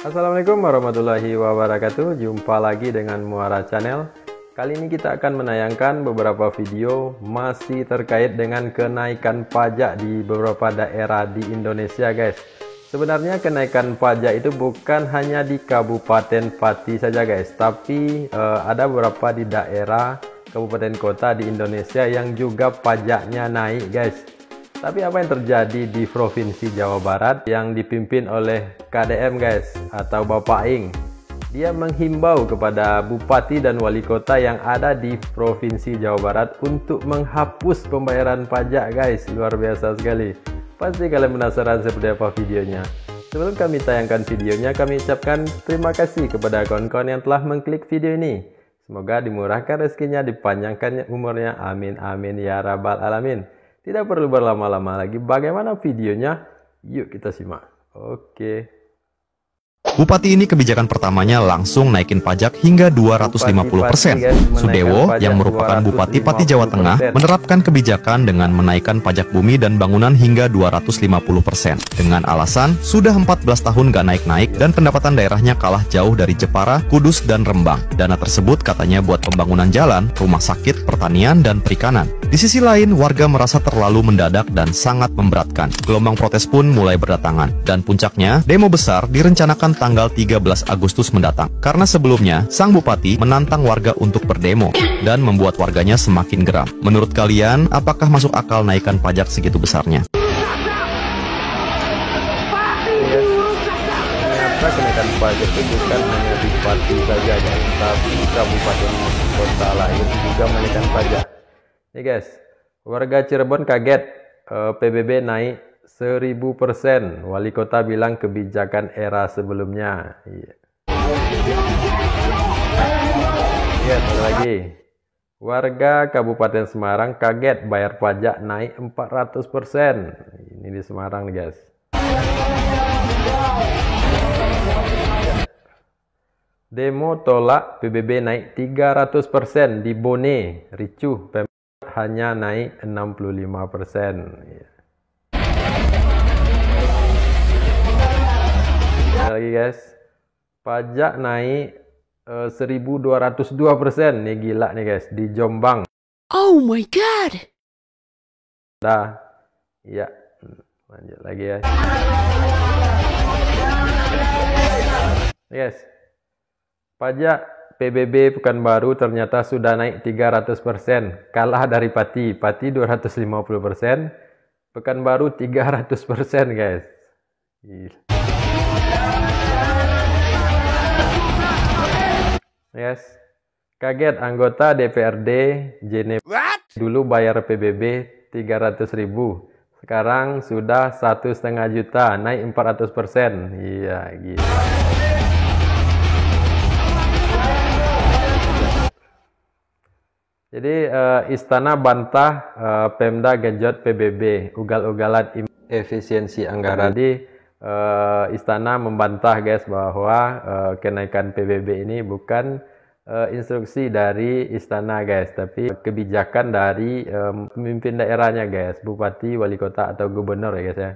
Assalamualaikum warahmatullahi wabarakatuh. Jumpa lagi dengan Muara Channel. Kali ini kita akan menayangkan beberapa video masih terkait dengan kenaikan pajak di beberapa daerah di Indonesia, guys. Sebenarnya kenaikan pajak itu bukan hanya di Kabupaten Pati saja, guys, tapi ada beberapa di daerah kabupaten kota di Indonesia yang juga pajaknya naik, guys. Tapi apa yang terjadi di Provinsi Jawa Barat yang dipimpin oleh KDM, guys, atau Bapak Aing? Dia menghimbau kepada bupati dan wali kota yang ada di Provinsi Jawa Barat untuk menghapus pembayaran pajak, guys. Luar biasa sekali. Pasti kalian penasaran seperti apa videonya. Sebelum kami tayangkan videonya, kami ucapkan terima kasih kepada kawan-kawan yang telah mengklik video ini. Semoga dimurahkan rezekinya, dipanjangkan umurnya. Amin amin ya rabbal alamin. Tidak perlu berlama-lama lagi. Bagaimana videonya? Yuk kita simak. Oke. Bupati ini kebijakan pertamanya langsung naikin pajak hingga 250%. Sudewo, yang merupakan Bupati Pati Jawa Tengah, menerapkan kebijakan dengan menaikkan pajak bumi dan bangunan hingga 250%. Dengan alasan, sudah 14 tahun gak naik-naik dan pendapatan daerahnya kalah jauh dari Jepara, Kudus, dan Rembang. Dana tersebut katanya buat pembangunan jalan, rumah sakit, pertanian, dan perikanan. Di sisi lain, warga merasa terlalu mendadak dan sangat memberatkan. Gelombang protes pun mulai berdatangan. Dan puncaknya, demo besar direncanakan tanggal 13 Agustus mendatang. Karena sebelumnya, sang bupati menantang warga untuk berdemo dan membuat warganya semakin geram. Menurut kalian, apakah masuk akal naikkan pajak segitu besarnya? Ternyata kenaikan pajak itu bukan hanya di Pati saja, guys, tapi kabupaten kota lain juga menaikkan pajak. Nih guys, warga Cirebon kaget, PBB naik 1000%. Wali kota bilang kebijakan era sebelumnya. Ada lagi. Warga Kabupaten Semarang kaget bayar pajak naik 400%. Ini di Semarang nih guys. Demo tolak PBB naik 300% di Bone. Ricuh, hanya naik 65%. Lagi guys, pajak naik 1202%. Nih gila nih guys, di Jombang. Oh my god. Dah. Ya, lanjut lagi ya. Guys, pajak PBB Pekanbaru ternyata sudah naik 300%. Kalah dari Pati. Pati 250%. Pekanbaru 300%, guys. Gila. Yes. Kaget anggota DPRD Jeneponto dulu bayar PBB 300.000. Sekarang sudah 1,5 juta, naik 400%. Iya, gila. Jadi Istana bantah Pemda genjot PBB, ugal-ugalan efisiensi anggaran. Jadi Istana membantah guys bahwa kenaikan PBB ini bukan instruksi dari Istana guys, tapi kebijakan dari pemimpin daerahnya guys, bupati, wali kota atau gubernur ya guys ya.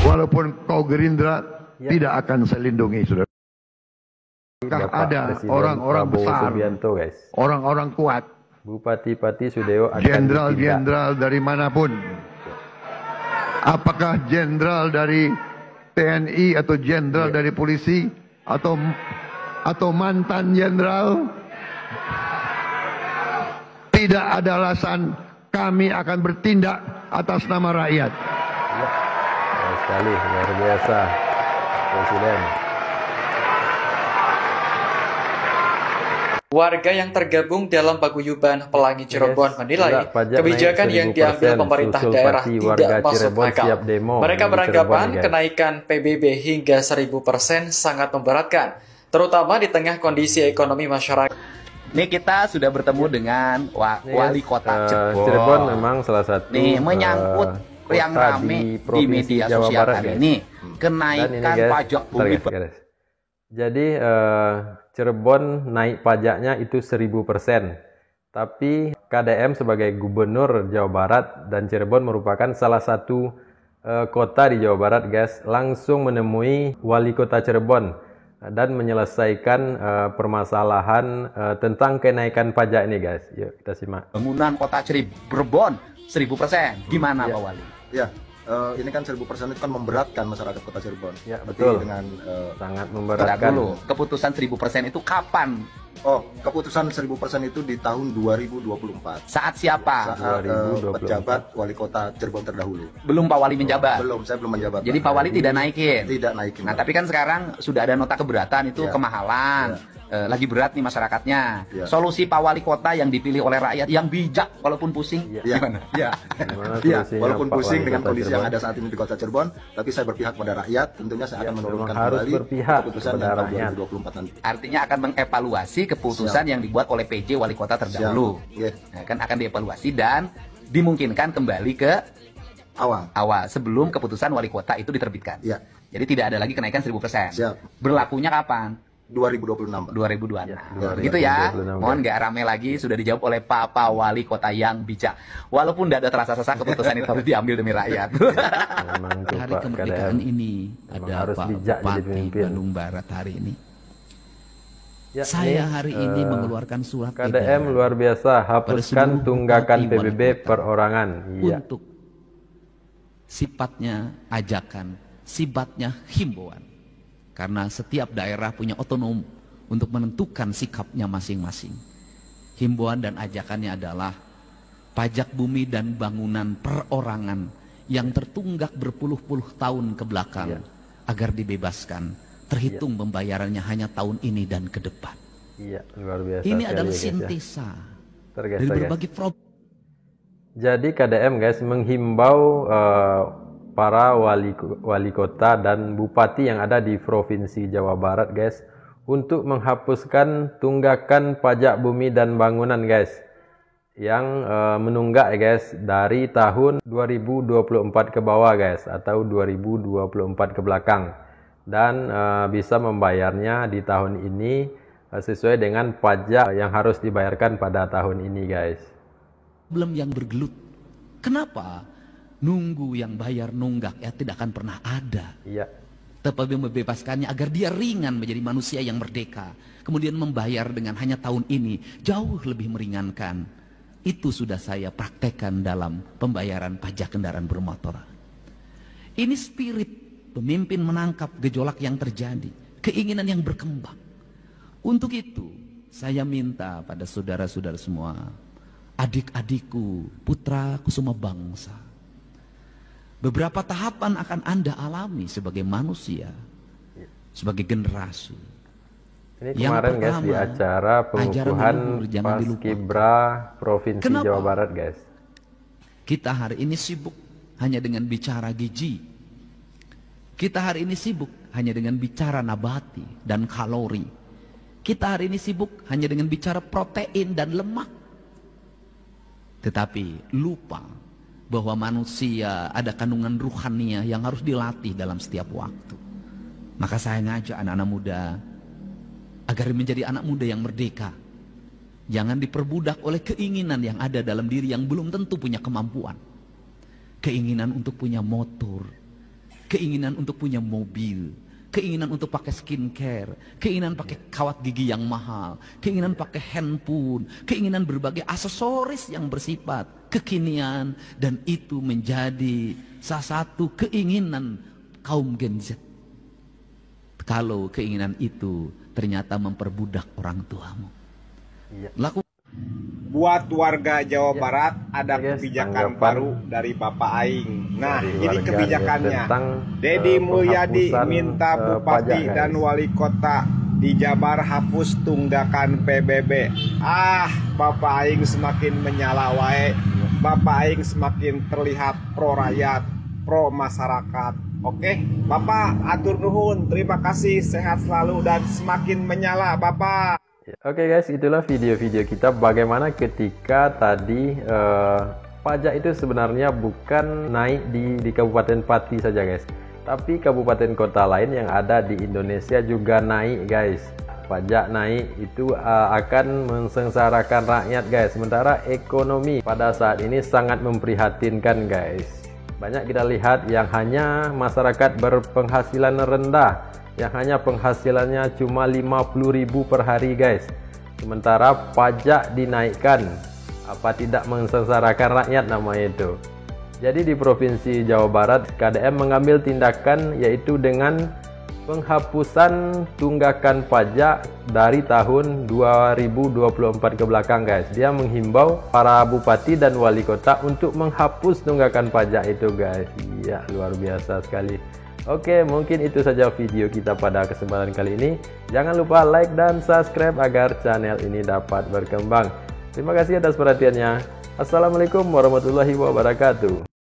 Walaupun kau Gerindra tidak akan saya lindungi, saudara. Ada orang-orang besar, orang-orang kuat, Bupati-Pati Sudewo, jenderal-jenderal dari manapun. Apakah jenderal dari TNI atau jenderal dari polisi atau mantan jenderal? Tidak ada alasan kami akan bertindak atas nama rakyat. Sekali luar biasa Presiden. Warga yang tergabung dalam paguyuban Pelangi Cirebon menilai kebijakan yang diambil pemerintah daerah tidak masuk akal. Mereka beranggapan kenaikan PBB hingga 1000% sangat memberatkan, terutama di tengah kondisi ekonomi masyarakat. Ini kita sudah bertemu dengan wali kota Cirebon memang salah satu menyangkut yang rame di media sosial hari ini, kenaikan pajak bumi. Jadi Cirebon naik pajaknya itu 1000%. Tapi KDM sebagai Gubernur Jawa Barat dan Cirebon merupakan salah satu kota di Jawa Barat, guys, langsung menemui Wali Kota Cirebon dan menyelesaikan permasalahan tentang kenaikan pajak ini, guys. Yuk kita simak. Bangunan kota Cirebon 1000%. Gimana Pak Wali? Ya, ini kan 1000% itu kan memberatkan masyarakat kota Cirebon. Ya, betul. Dengan sangat memberatkan. Dulu, keputusan 1000% itu kapan? Oh, keputusan 1000% itu di tahun 2024. Saat siapa? Saat pejabat wali kota Cirebon terdahulu. Belum Pak Wali menjabat? Belum, saya belum menjabat. Jadi Pak Wali tidak naikin? Tidak naikin. Nah, tapi kan sekarang sudah ada nota keberatan itu kemahalan. Lagi berat nih masyarakatnya. Solusi Pak Wali Kota yang dipilih oleh rakyat yang bijak walaupun pusing. Gimana? Iya. Walaupun pusing dengan kondisi yang ada saat ini di kota Cirebon, tapi saya berpihak pada rakyat. Tentunya saya akan menurunkan kembali keputusan yang tahun 2024 nanti. Artinya akan mengevaluasi keputusan yang dibuat oleh PJ Wali Kota terdahulu. Nah, kan akan dievaluasi dan dimungkinkan kembali ke awal sebelum keputusan Wali Kota itu diterbitkan. Jadi tidak ada lagi kenaikan 1000%. Berlakunya kapan? 2026. 2026. Gitu ya. Mohon nggak rame lagi, sudah dijawab oleh Pak Wali Kota yang bijak. Walaupun tidak ada terasa sesak, keputusan itu harus diambil demi rakyat. Hari kemerdekaan ini ada Pak Bupati Bandung Barat hari ini. Saya hari ini mengeluarkan surat KDM luar biasa, hapuskan tunggakan PBB perorangan. Untuk sifatnya ajakan, sifatnya himbauan. Karena setiap daerah punya otonom untuk menentukan sikapnya masing-masing. Himbauan dan ajakannya adalah pajak bumi dan bangunan perorangan yang tertunggak berpuluh-puluh tahun ke belakang agar dibebaskan. Terhitung pembayarannya hanya tahun ini dan ke depan. Luar biasa. Ini adalah sintesa dari berbagai problem. Jadi KDM, guys, menghimbau para wali kota dan bupati yang ada di Provinsi Jawa Barat, guys, untuk menghapuskan tunggakan pajak bumi dan bangunan, guys, yang menunggak, guys, dari tahun 2024 ke bawah, guys, atau 2024 ke belakang, dan bisa membayarnya di tahun ini sesuai dengan pajak yang harus dibayarkan pada tahun ini, guys. Belum yang bergelut. Kenapa? Nunggu yang bayar nunggak tidak akan pernah ada. Tetapi membebaskannya agar dia ringan menjadi manusia yang merdeka. Kemudian membayar dengan hanya tahun ini jauh lebih meringankan. Itu sudah saya praktekkan dalam pembayaran pajak kendaraan bermotor. Ini spirit pemimpin menangkap gejolak yang terjadi, keinginan yang berkembang. Untuk itu saya minta pada saudara-saudara semua, adik-adikku, putraku semua bangsa, beberapa tahapan akan Anda alami sebagai manusia, sebagai generasi. Ini kemarin, guys, di acara pengukuhan Paskibra Provinsi Jawa Barat, guys. Kita hari ini sibuk hanya dengan bicara gizi. Kita hari ini sibuk hanya dengan bicara nabati dan kalori. Kita hari ini sibuk hanya dengan bicara protein dan lemak. Tetapi lupa bahwa manusia ada kandungan ruhania yang harus dilatih dalam setiap waktu. Maka saya ngajak anak-anak muda agar menjadi anak muda yang merdeka. Jangan diperbudak oleh keinginan yang ada dalam diri yang belum tentu punya kemampuan. Keinginan untuk punya motor, keinginan untuk punya mobil, keinginan untuk pakai skincare, keinginan pakai kawat gigi yang mahal, keinginan pakai handphone, keinginan berbagai aksesoris yang bersifat kekinian, dan itu menjadi salah satu keinginan kaum Gen Z. Kalau keinginan itu ternyata memperbudak orang tuamu. Buat warga Jawa Barat ada kebijakan baru dari Bapak Aing. Nah, ini kebijakannya. Deddy Mulyadi minta Bupati dan Wali Kota di Jabar hapus tunggakan PBB. Bapak Aing semakin menyala wae. Bapak Aing semakin terlihat pro rakyat, pro masyarakat. Oke, Bapak atur nuhun. Terima kasih, sehat selalu dan semakin menyala, Bapak. Oke, guys, itulah video-video kita bagaimana ketika tadi pajak itu sebenarnya bukan naik di Kabupaten Pati saja, guys, tapi kabupaten kota lain yang ada di Indonesia juga naik, guys. pajak naik itu akan mensengsarakan rakyat guys. Sementara ekonomi pada saat ini sangat memprihatinkan guys. Banyak kita lihat yang hanya masyarakat berpenghasilan rendah, yang hanya penghasilannya cuma 50.000 per hari guys. Sementara pajak dinaikkan, apa tidak mensengsarakan rakyat namanya itu. Jadi di Provinsi Jawa Barat, KDM mengambil tindakan yaitu dengan penghapusan tunggakan pajak dari tahun 2024 ke belakang guys. Dia menghimbau para bupati dan wali kota untuk menghapus tunggakan pajak itu guys. Iya, luar biasa sekali. Oke, mungkin itu saja video kita pada kesempatan kali ini. Jangan lupa like dan subscribe agar channel ini dapat berkembang. Terima kasih atas perhatiannya. Assalamualaikum warahmatullahi wabarakatuh.